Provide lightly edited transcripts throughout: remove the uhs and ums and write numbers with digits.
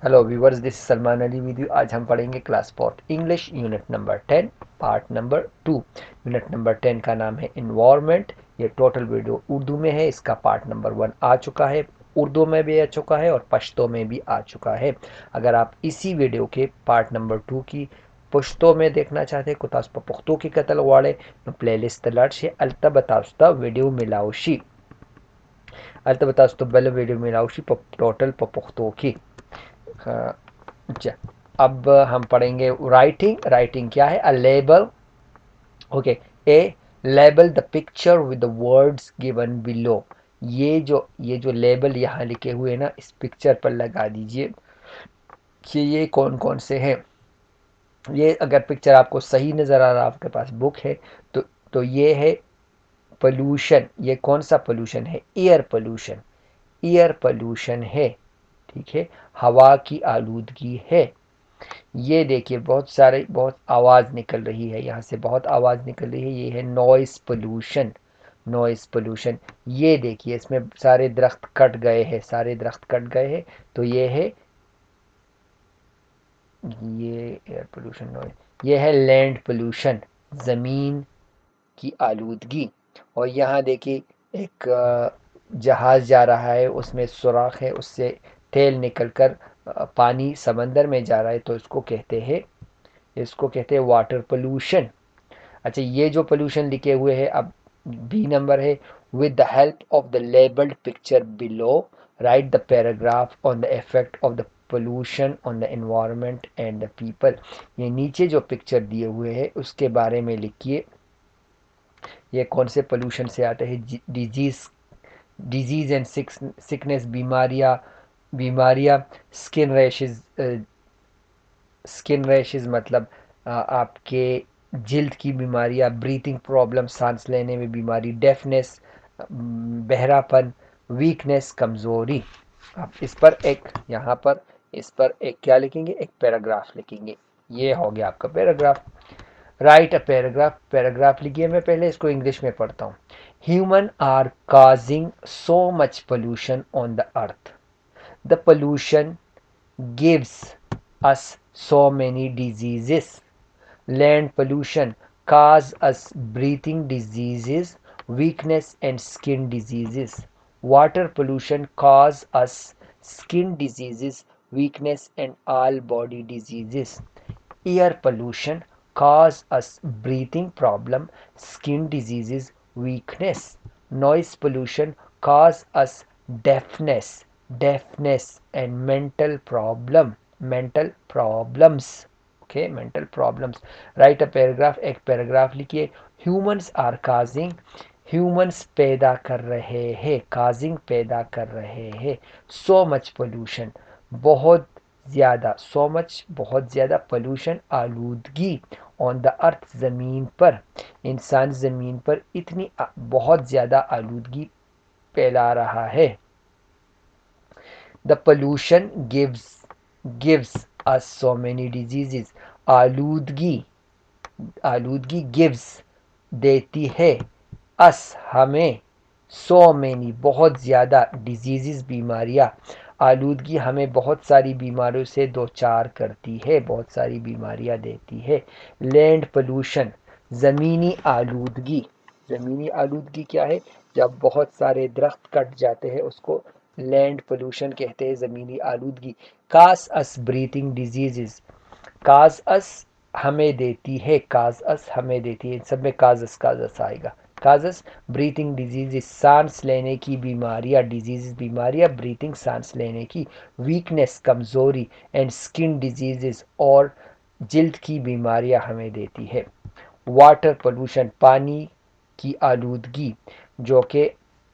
Hello viewers, this Salman Ali with you. आज हम पढ़ेंगे class fourth English unit number 10 part number 2। Unit number 10 का नाम है इन्वायरमेंट। ये टोटल वीडियो उर्दू में है। इसका पार्ट नंबर 1 आ चुका है, उर्दू में भी आ चुका है और पश्तो में भी आ चुका है। अगर आप इसी वीडियो के पार्ट नंबर 2 की पश्तो में देखना चाहते हैं कुतास पुख्तो की कतल वाले तो प्लेलिस्ट तलाट से अल्तबतास्ता वीडियो मिलाउशी अल्तबतास्ता बल वीडियो मिलाउशी टोटल पुख्तो की। अच्छा, अब हम पढ़ेंगे राइटिंग। राइटिंग क्या है? A label. Okay, A label the picture with the words given below. ये जो लेबल यहाँ लिखे हुए हैं ना, इस पिक्चर पर लगा दीजिए कि ये कौन कौन से हैं। ये अगर पिक्चर आपको सही नज़र आ रहा है, आपके पास बुक है, तो ये है पोल्यूशन। ये कौन सा पोल्यूशन है? Air pollution. एयर पोल्यूशन है, ठीक है। हवा की आलूदगी है। ये देखिए बहुत आवाज़ निकल रही है, यहाँ से बहुत आवाज़ निकल रही है। ये है नॉइस पोल्यूशन। Noise pollution. ये देखिए इसमें सारे दरख्त कट गए हैं, सारे दरख्त कट गए हैं। तो ये है, ये एयर पोल्यूशन नॉइस। ये है लैंड पोल्यूशन, ज़मीन की आलूदगी। और यहाँ देखिए एक जहाज़ जा रहा है, उसमें सुराख है, उससे तेल निकलकर पानी समंदर में जा रहा है, तो इसको कहते हैं वाटर पोल्यूशन। अच्छा, ये जो पोल्यूशन लिखे हुए हैं, अब बी नंबर है, with the help of the labelled picture below right the paragraph on the effect of the pollution on the environment and the people. ये नीचे जो पिक्चर दिए हुए हैं उसके बारे में लिखिए। ये कौन से पोल्यूशन से आते हैं? डिजीज डिजीज एंड सिकनेस, बीमारियां। बीमारियां, स्किन रैशेज। स्किन रैशेज मतलब आपके जिल्द की बीमारियां, ब्रीथिंग प्रॉब्लम, सांस लेने में बीमारी, डेफनेस, बहरापन, वीकनेस, कमज़ोरी। आप इस पर एक, यहाँ पर इस पर एक क्या लिखेंगे? एक पैराग्राफ लिखेंगे। ये हो गया आपका paragraph. Write a paragraph. Paragraph लिखिए। मैं पहले इसको इंग्लिश में पढ़ता हूँ। Human are causing so much pollution on the earth. The pollution gives us so many diseases. Land pollution causes us breathing diseases, weakness and skin diseases. Water pollution causes us skin diseases, weakness and all body diseases. Air pollution causes us breathing problem, skin diseases, weakness. Noise pollution causes us deafness and mental problems. Okay, mental problems. Write a paragraph. एक paragraph लिखिए। Humans are causing, humans पैदा कर रहे हैं, causing पैदा कर रहे हैं, सो मच पोल्यूशन, बहुत ज़्यादा, सो मच बहुत ज़्यादा, पोल्यूशन आलूदगी, ऑन द अर्थ ज़मीन पर, इंसान ज़मीन पर इतनी बहुत ज़्यादा आलूदगी फैला रहा है। The pollution gives us so many diseases. आलूदगी आलूदगी गिव्स देती है, अस हमें, सो मैनी बहुत ज़्यादा, डिजीज़ बीमारियाँ। आलूदगी हमें बहुत सारी बीमारियों से दो चार करती है, बहुत सारी बीमारियाँ देती है। लैंड पोल्यूशन, ज़मीनी आलूदगी। ज़मीनी आलूदगी क्या है? जब बहुत सारे दरख्त कट जाते हैं उसको लैंड पोल्यूशन कहते हैं, ज़मीनी आलूदगी। कास अस ब्रीथिंग डिजीज़, काज अस हमें देती है, काज अस हमें देती है, इन सब में काजस आएगा। काजस ब्रीथिंग डिजीज, सांस लेने की बीमारियां, डिजीज बीमारियां, ब्रीथिंग सांस लेने की। वीकनेस कमजोरी, एंड स्किन डिजीजेस और जिल्द की बीमारियां हमें देती है। वाटर पोल्यूशन, पानी की आलूदगी, जो कि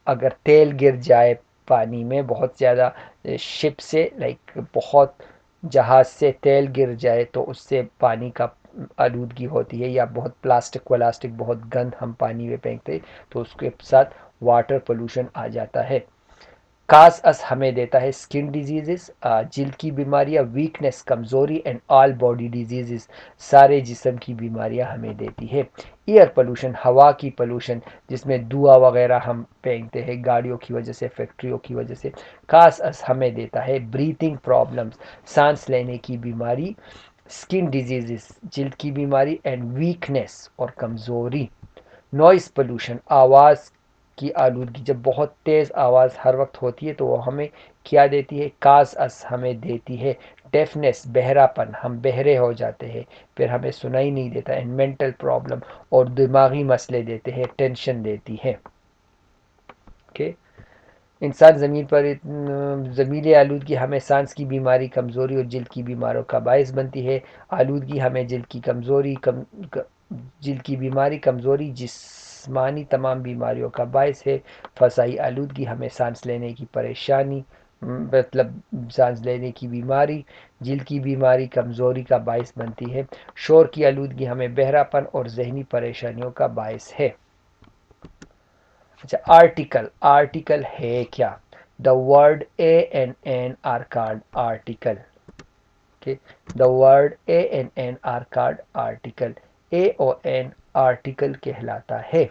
अगर तेल गिर जाए पानी में बहुत ज़्यादा, शिप से, लाइक बहुत जहाज़ से तेल गिर जाए तो उससे पानी का आलूदगी होती है। या बहुत प्लास्टिक वलास्टिक, बहुत गंद हम पानी में फेंकते, तो उसके साथ वाटर पोल्यूशन आ जाता है। काज अस हमें देता है स्किन डिजीजेस, जिल्द की बीमारियां, वीकनेस कमजोरी, एंड ऑल बॉडी डिजीजेस, सारे जिस्म की बीमारियां हमें देती है। एयर पोल्यूशन, हवा की पोल्यूशन, जिसमें धुआं वगैरह हम फेंकते हैं गाड़ियों की वजह से, फैक्ट्रियों की वजह से। काज अस हमें देता है ब्रीथिंग प्रॉब्लम्स, सांस लेने की बीमारी, स्किन डिजीजेस, जिल्द की बीमारी, एंड वीकनेस और कमजोरी। नॉइस पोल्यूशन, आवाज़ की आलूदगी, जब बहुत तेज़ आवाज़ हर वक्त होती है तो वो हमें क्या देती है, काज अस हमें देती है डेफनेस, बहरापन, हम बहरे हो जाते हैं, फिर हमें सुनाई नहीं देता। एंड मेंटल प्रॉब्लम, और दिमागी मसले देते हैं, टेंशन देती है। ओके। इंसान ज़मीन पर ज़मीनी आलूदगी हमें सांस की बीमारी, कमज़ोरी और जल्द की बीमारियों का बायस बनती है। आलूदगी हमें जल्द की कमज़ोरी, जल्द की बीमारी, कमज़ोरी, जिस्मानी तमाम बीमारियों का बायस है। फ़ज़ाई आलूदगी हमें सांस लेने की परेशानी, मतलब सांस लेने की बीमारी, जल्द की बीमारी, कमज़ोरी का बायस बनती है। शोर की आलूदगी हमें बहरापन और जहनी परेशानियों का बायस है। अच्छा, आर्टिकल, आर्टिकल है क्या? The word a and an are called article. Okay, the word a and an are called article. A और एन आर्टिकल कहलाता है।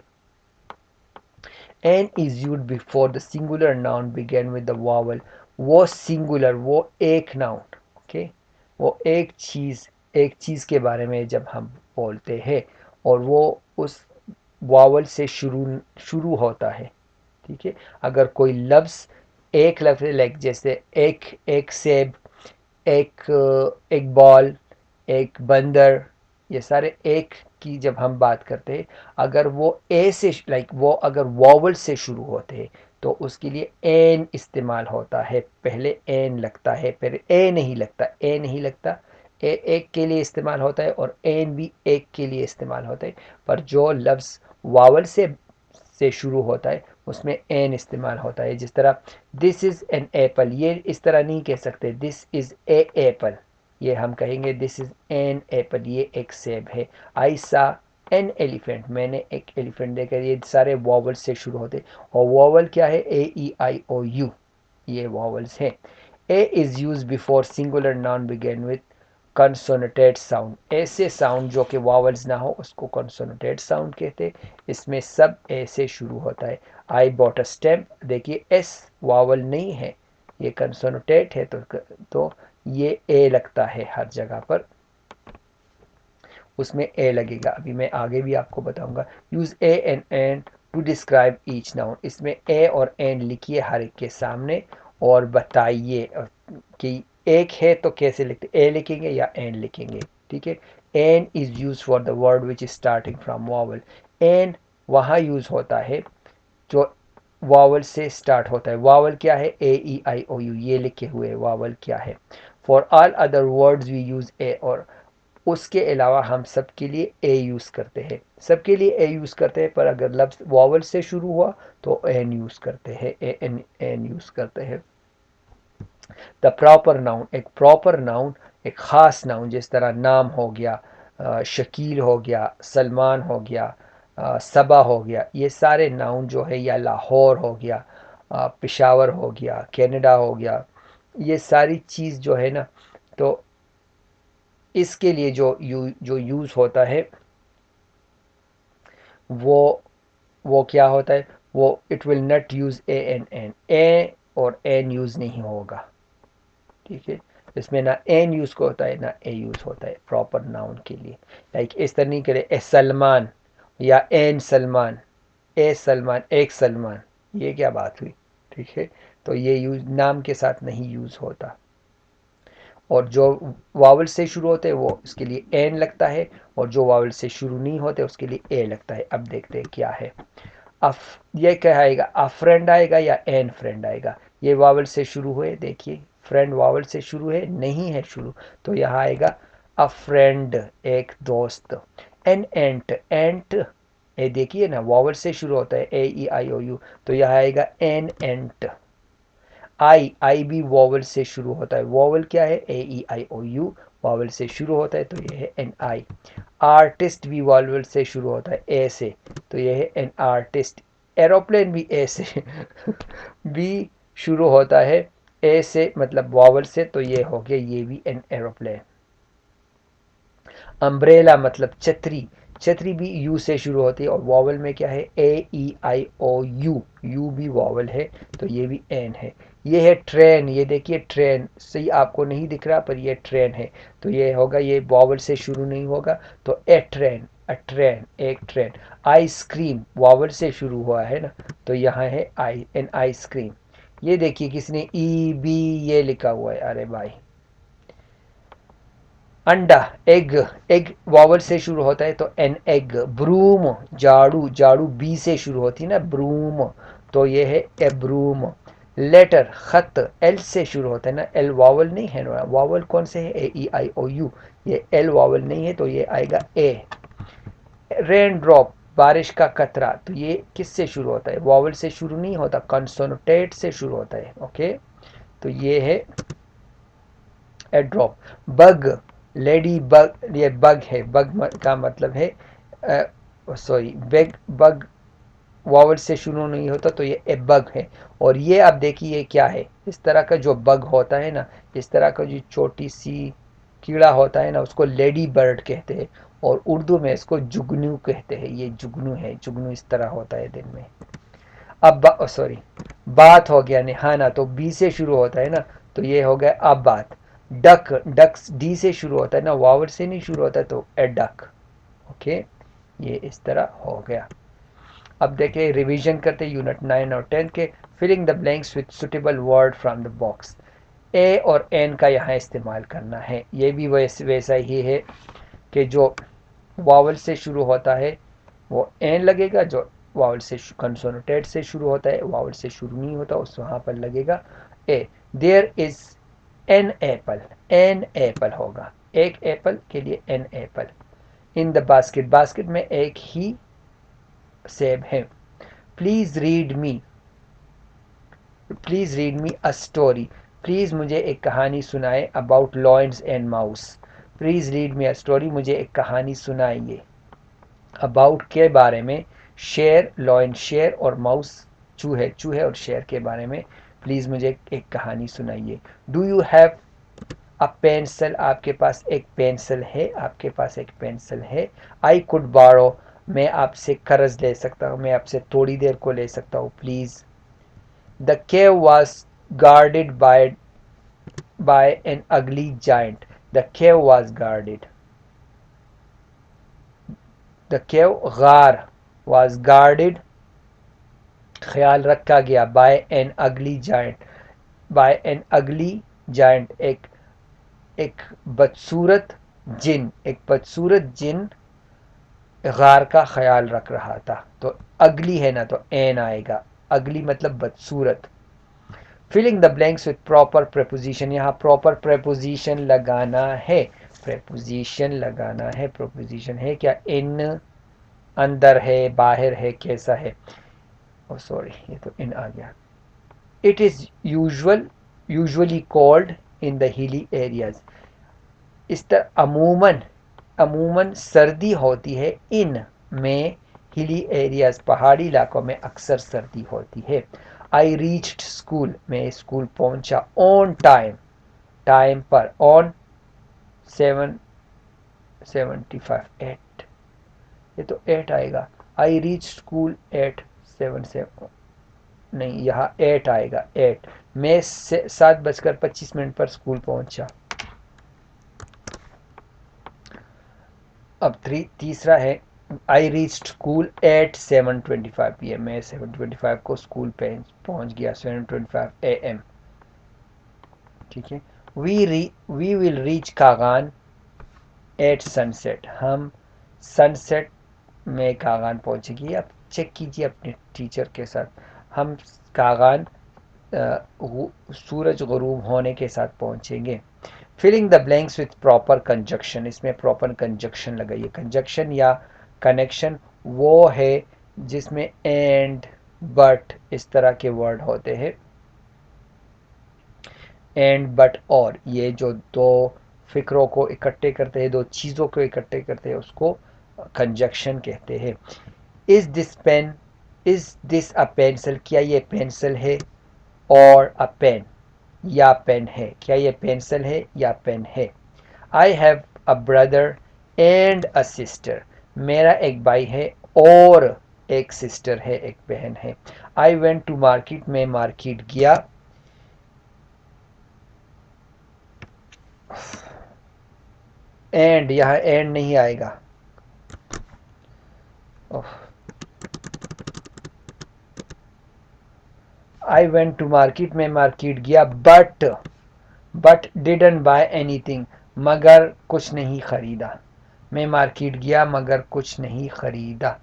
An is use before the singular noun begin with the vowel. वो singular, वो एक noun, okay, वो एक चीज के बारे में जब हम बोलते हैं और वो उस वावल से शुरू शुरू होता है, ठीक है। अगर कोई लफ्ज़, एक लफ्ज़, लाइक जैसे एक एक सेब, एक एक बॉल, एक बंदर, ये सारे एक की जब हम बात करते हैं, अगर वो ए से, लाइक वो अगर वॉवल से शुरू होते हैं तो उसके लिए एन इस्तेमाल होता है। पहले एन लगता है, फिर ए नहीं लगता, ए नहीं लगता। ए एक के लिए इस्तेमाल होता है और एन भी एक के लिए इस्तेमाल होता है। पर जो लफ्ज़ वावल से शुरू होता है उसमें एन इस्तेमाल होता है। जिस तरह दिस इज़ एन एप्पल, ये इस तरह नहीं कह सकते दिस इज़ ए एप्पल, ये हम कहेंगे दिस इज़ एन एप्पल, ये एक सेब है। आई सा एन एलिफेंट, मैंने एक एलिफेंट देखा। ये सारे वॉवल से शुरू होते, और वॉवल क्या है, ए ई आई ओ यू, ये वॉवल्स हैं। A is use before singular noun begin with consonant sound. ऐसे साउंड जो कि वावल्स ना हो उसको कंसोनेटेड साउंड कहते हैं। इसमें सब ए से शुरू होता है। आई बॉट अ स्टैम्प, देखिए एस वावल नहीं है, ये कंसोनेटेड है, तो ये ए लगता है हर जगह पर, उसमें ए लगेगा। अभी मैं आगे भी आपको बताऊंगा। Use a and an to describe each noun, इसमें ए और एन लिखिए हर एक के सामने और बताइए कि एक है तो कैसे लिखते, ए लिखेंगे या एन लिखेंगे, ठीक है। An is use for the word which is starting from vowel. An वहाँ यूज होता है जो वावल से स्टार्ट होता है। वावल क्या है, ए ई आई ओ यू, ये लिखे हुए वावल क्या है। For all other words we use a, और उसके अलावा हम सबके लिए ए यूज़ करते हैं, सबके लिए ए यूज़ करते हैं। पर अगर लफ्ज़ वावल से शुरू हुआ तो एन यूज़ करते हैं, ए एन एन यूज़ करते हैं। द प्रॉपर नाउन, एक प्रॉपर नाउन, एक ख़ास नाउन, जिस तरह नाम हो गया, शकील हो गया, सलमान हो गया, सबा हो गया, ये सारे नाउन जो है, या लाहौर हो गया, पेशावर हो गया, कनाडा हो गया, ये सारी चीज़ जो है ना, तो इसके लिए जो यूज़ होता है वो वो क्या होता है, वो it will not use a an an, a और एन यूज़ नहीं होगा, ठीक है। इसमें ना एन यूज़ को होता है ना ए यूज़ होता है प्रॉपर नाउन के लिए। लाइक इस तरह नहीं करे ए सलमान या एन सलमान, ए सलमान, एक सलमान, ये क्या बात हुई, ठीक है। तो ये यूज़ नाम के साथ नहीं यूज़ होता। और जो वावल से शुरू होते हैं वो उसके लिए एन लगता है, और जो वावल से शुरू नहीं होते उसके लिए ए लगता है। अब देखते हैं क्या है। अफ, ये क्या आएगा, अ फ्रेंड आएगा या एन फ्रेंड आएगा। ये वावल से शुरू हुए, देखिए फ्रेंड वावल से शुरू है, नहीं है शुरू, तो यहाँ आएगा अ फ्रेंड, एक दोस्त। एन एंट, एंट, ये देखिए ना वावल से शुरू होता है, ए ई आई ओ यू, तो यहाँ आएगा एन एंट। आई, आई भी वॉवल से शुरू होता है। वॉवल क्या है, ए ई आई ओ यू, वॉवल से शुरू होता है तो ये है एन आई। आर्टिस्ट भी वॉवल से शुरू होता है, ए से, तो ये है एन आर्टिस्ट। एरोप्लेन भी ए से बी शुरू होता है ए से, मतलब वावल से, तो ये हो गया, ये भी एन एरोप्लेन। अम्ब्रेला मतलब छतरी, छतरी भी यू से शुरू होती है और वॉवल में क्या है, ए ई आई ओ यू, यू भी वॉवल है, तो ये भी एन है। ये है ट्रेन, ये देखिए ट्रेन, सही आपको नहीं दिख रहा पर ये ट्रेन है, तो ये होगा, ये वॉवल से शुरू नहीं होगा, तो ए ट्रेन, अ ट्रेन, एक ट्रेन। आइसक्रीम वॉवल से शुरू हुआ है ना, तो यहाँ है आई, एन आइसक्रीम। ये देखिए किसने ई बी ये लिखा हुआ है, अरे भाई। अंडा, एग, एग वॉवल से शुरू होता है तो एन एग। ब्रूम, झाड़ू, झाड़ू बी से शुरू होती है ना, ब्रूम, तो ये है ए ब्रूम। लेटर, खत, एल से शुरू होता है ना, एल वॉवल नहीं है ना, वॉवल कौन से है, ए ई आई ओ यू, ये एल वॉवल नहीं है, तो ये आएगा ए। रेन ड्रॉप, बारिश का कतरा, तो ये किससे शुरू होता है, वॉवल से शुरू नहीं होता, कंसोनेंट से शुरू होता है, ओके। तो ये है ए ड्रॉप। बग, लेडी बग, ये बग है, बग का मतलब है, सॉरी, बेग, बग वावल से शुरू नहीं होता, तो ये ए बग है। और ये आप देखिए क्या है, इस तरह का जो बग होता है ना, इस तरह का जो छोटी सी कीड़ा होता है ना, उसको लेडी बर्ड कहते हैं, और उर्दू में इसको जुगनू कहते हैं, ये जुगनू है, जुगनू इस तरह होता है दिन में। अब सॉरी, बात हो गया नहाना, तो बी से शुरू होता है ना, तो ये हो गया अब बात। डक, डक डी से शुरू होता है ना, वावर से नहीं शुरू होता है, तो ए डक, ओके। ये इस तरह हो गया। अब देखिए रिवीजन करते हैं यूनिट 9 और 10 के। Filling the blanks with suitable word from the box. A और एन का यहाँ इस्तेमाल करना है, ये भी वैसा ही है कि जो वावल से शुरू होता है वो एन लगेगा, जो वावल से कंसोनेंट से शुरू होता है, वावल से शुरू नहीं होता, उस वहाँ पर लगेगा a. There is an apple, an apple होगा, एक एप्पल के लिए an apple. In the basket, basket में एक ही सेब है। Please read me, please read me a story, please मुझे एक कहानी सुनाए, about lions and mouse, please read me a story, मुझे एक कहानी सुनाइए, अबाउट के बारे में, शेर लॉयन शेर, और माउस चूहे, चूहे और शेर के बारे में, प्लीज मुझे एक कहानी सुनाइए। Do you have a pencil, आपके पास एक पेंसिल है, आपके पास एक पेंसिल है। आई कुड बारो, मैं आपसे कर्ज ले सकता हूँ, मैं आपसे थोड़ी देर को ले सकता हूँ, please. The cave was guarded by an ugly giant. The cave was guarded. The cave, गार, was guarded, ख्याल रखा गया, by an ugly giant, by an ugly giant, एक बदसूरत जिन, एक बदसूरत जिन गार का ख्याल रख रहा था, तो अगली है ना, तो एन आएगा, अगली मतलब बदसूरत। Filling the blanks with proper preposition, यहाँ प्रॉपर प्रेपोजिशन लगाना है, प्रेपोजिशन लगाना है, प्रेपोजिशन है क्या, इन, अंदर है, बाहर है, कैसा है, ओ सॉरी ये तो इन आ गया। It is usually called in the hilly areas, इस तरह अमूमन, अमूमन सर्दी होती है इन में, हिली एरियाज पहाड़ी इलाकों में अक्सर सर्दी होती है। आई रीच्ड स्कूल, मैं स्कूल पहुंचा, ऑन टाइम, टाइम पर, ऑन 7:75, एट, ये तो एट आएगा, आई रीच स्कूल एट 7, नहीं यहाँ एट आएगा, एट, मैं 7:25 पर स्कूल पहुंचा। अब तीसरा है, I reach school eight 7:25 PM, मैं 7:25 को स्कूल पे पहुंच गया, 7:25 AM, ठीक है। We will reach Kaghan at sunset, हम सनसेट में कागान पहुंचेगी, आप चेक कीजिए अपने टीचर के साथ, हम कागान सूरज गुरूब होने के साथ पहुंचेंगे। Filling the blanks with proper conjunction, इसमें प्रॉपर कंजक्शन लगाइए, कंजक्शन या कनेक्शन वो है जिसमें एंड, बट इस तरह के वर्ड होते हैं, एंड, बट, और, ये जो दो फिक्रों को इकट्ठे करते हैं, दो चीज़ों को इकट्ठे करते हैं, उसको कंजक्शन कहते हैं। Is this pen, is this a pencil, क्या ये पेंसिल है, और अ पेन, या पेन है, क्या ये पेंसिल है या पेन है। I have a brother and a sister, मेरा एक भाई है और एक सिस्टर है, एक बहन है। आई वेंट टू मार्केट, में मार्केट गया। एंड, यहाँ एंड नहीं आएगा। आई वेंट टू मार्केट, में मार्केट गया, बट डिडंट बाय एनीथिंग, मगर कुछ नहीं खरीदा। मैं मार्केट गया मगर कुछ नहीं खरीदा,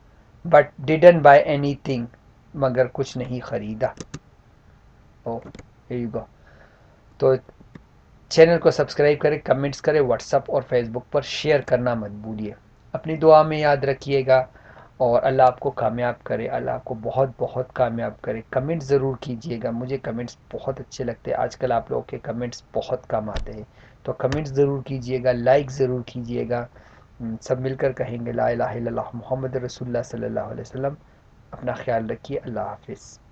बट डिडंट बाय एनीथिंग, मगर कुछ नहीं खरीदा। ओ, here you go। तो चैनल को सब्सक्राइब करें, कमेंट्स करें, व्हाट्सअप और फेसबुक पर शेयर करना मत भूलिए। अपनी दुआ में याद रखिएगा और अल्लाह आपको कामयाब करे, अल्लाह आपको बहुत बहुत कामयाब करे। कमेंट्स ज़रूर कीजिएगा, मुझे कमेंट्स बहुत अच्छे लगते हैं। आजकल आप लोगों के कमेंट्स बहुत कम आते हैं, तो कमेंट्स ज़रूर कीजिएगा, लाइक ज़रूर कीजिएगा। सब मिलकर कहेंगे ला इलाहा इल्लल्लाह मुहम्मद रसूलुल्लाह सल्लल्लाहु अलैहि वसल्लम। अपना ख्याल रखिए, अल्लाह हाफिज़।